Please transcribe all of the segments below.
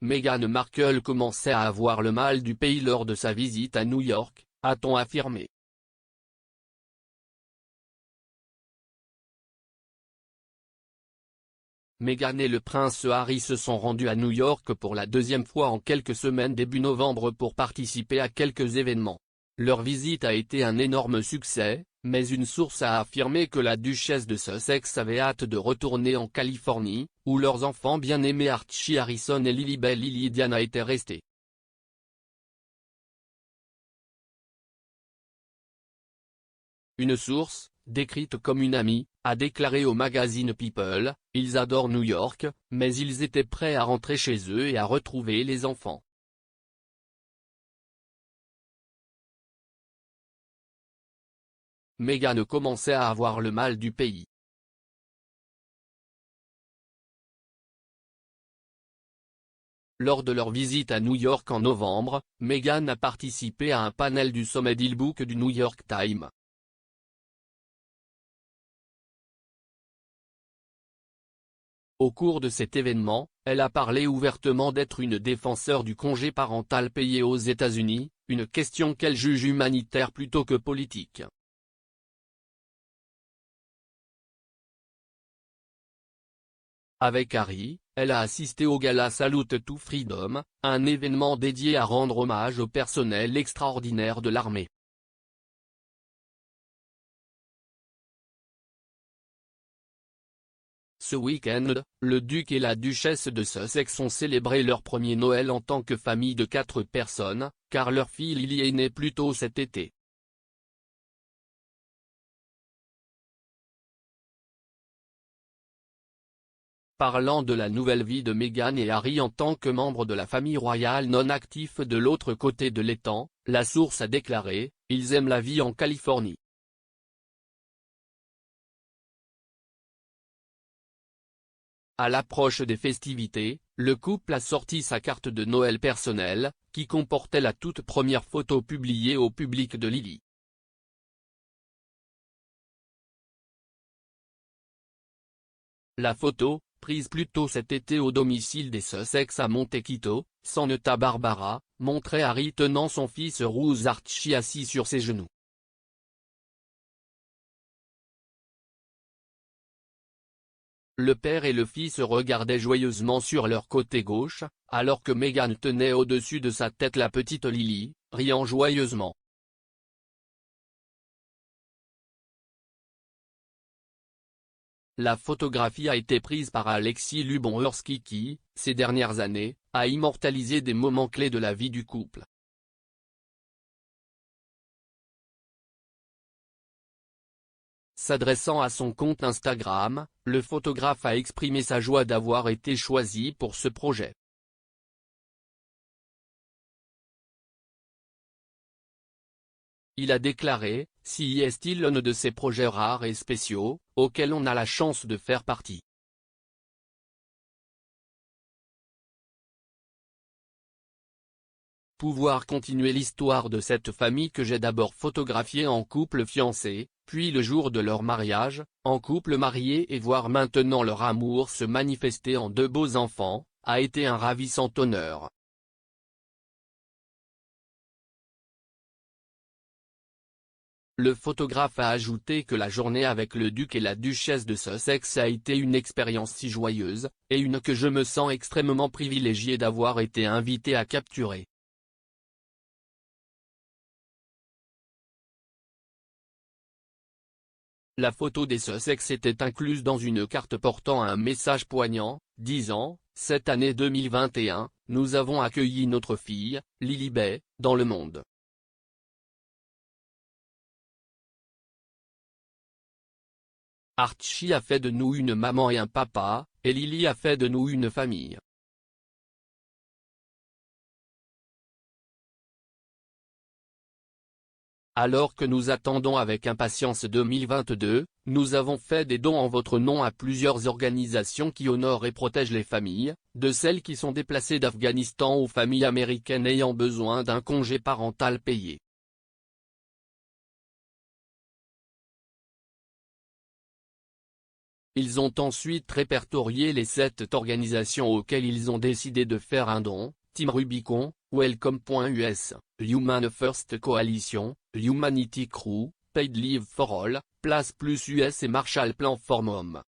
Meghan Markle commençait à avoir le mal du pays lors de sa visite à New York, a-t-on affirmé. Meghan et le prince Harry se sont rendus à New York pour la deuxième fois en quelques semaines début novembre pour participer à quelques événements. Leur visite a été un énorme succès, mais une source a affirmé que la duchesse de Sussex avait hâte de retourner en Californie, où leurs enfants bien-aimés Archie Harrison et Lily Diana étaient restés. Une source, décrite comme une amie, a déclaré au magazine People, « Ils adorent New York, mais ils étaient prêts à rentrer chez eux et à retrouver les enfants. » Meghan commençait à avoir le mal du pays. Lors de leur visite à New York en novembre, Meghan a participé à un panel du sommet Dealbook du New York Times. Au cours de cet événement, elle a parlé ouvertement d'être une défenseur du congé parental payé aux États-Unis, une question qu'elle juge humanitaire plutôt que politique. Avec Harry, elle a assisté au gala Salute to Freedom, un événement dédié à rendre hommage au personnel extraordinaire de l'armée. Ce week-end, le duc et la duchesse de Sussex ont célébré leur premier Noël en tant que famille de 4 personnes, car leur fille Lily est née plus tôt cet été. Parlant de la nouvelle vie de Meghan et Harry en tant que membres de la famille royale non actifs de l'autre côté de l'étang, la source a déclaré, « Ils aiment la vie en Californie. À l'approche des festivités, le couple a sorti sa carte de Noël personnelle, qui comportait la toute première photo publiée au public de Lily. La photo, prise plus tôt cet été au domicile des Sussex à Montecito, Santa Barbara, montrait Harry tenant son fils rouge Archie assis sur ses genoux. Le père et le fils regardaient joyeusement sur leur côté gauche, alors que Meghan tenait au-dessus de sa tête la petite Lily, riant joyeusement. La photographie a été prise par Alexis Lubomorski qui, ces dernières années, a immortalisé des moments clés de la vie du couple. S'adressant à son compte Instagram, le photographe a exprimé sa joie d'avoir été choisi pour ce projet. Il a déclaré, « Si est-il l'un de ces projets rares et spéciaux, auxquels on a la chance de faire partie. Pouvoir continuer l'histoire de cette famille que j'ai d'abord photographiée en couple fiancé, puis le jour de leur mariage, en couple marié et voir maintenant leur amour se manifester en 2 beaux enfants, a été un ravissant honneur. » Le photographe a ajouté que la journée avec le duc et la duchesse de Sussex a été une expérience si joyeuse, et une que je me sens extrêmement privilégié d'avoir été invité à capturer. La photo des Sussex était incluse dans une carte portant un message poignant, disant, « Cette année 2021, nous avons accueilli notre fille, Lilibet, dans le monde. Archie a fait de nous une maman et un papa, et Lily a fait de nous une famille. » Alors que nous attendons avec impatience 2022, nous avons fait des dons en votre nom à plusieurs organisations qui honorent et protègent les familles, de celles qui sont déplacées d'Afghanistan aux familles américaines ayant besoin d'un congé parental payé. Ils ont ensuite répertorié les 7 organisations auxquelles ils ont décidé de faire un don: Team Rubicon, Welcome.us, Human First Coalition, Humanity Crew, Paid Leave for All, Place Plus US et Marshall Plan for Mom.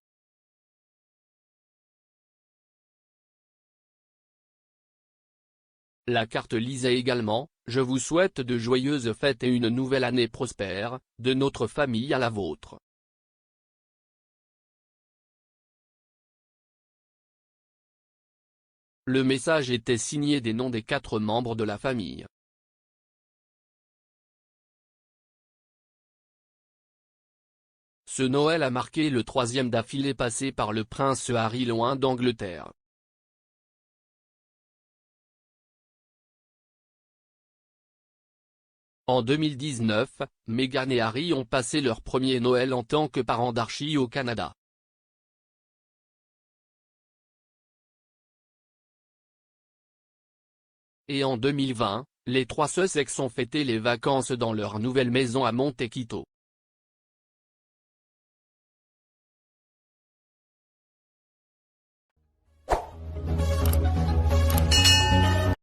La carte lisait également: je vous souhaite de joyeuses fêtes et une nouvelle année prospère, de notre famille à la vôtre. Le message était signé des noms des 4 membres de la famille. Ce Noël a marqué le 3e d'affilée passé par le prince Harry loin d'Angleterre. En 2019, Meghan et Harry ont passé leur premier Noël en tant que parents d'Archie au Canada. Et en 2020, les 3 Sussex ont fêté les vacances dans leur nouvelle maison à Montecito.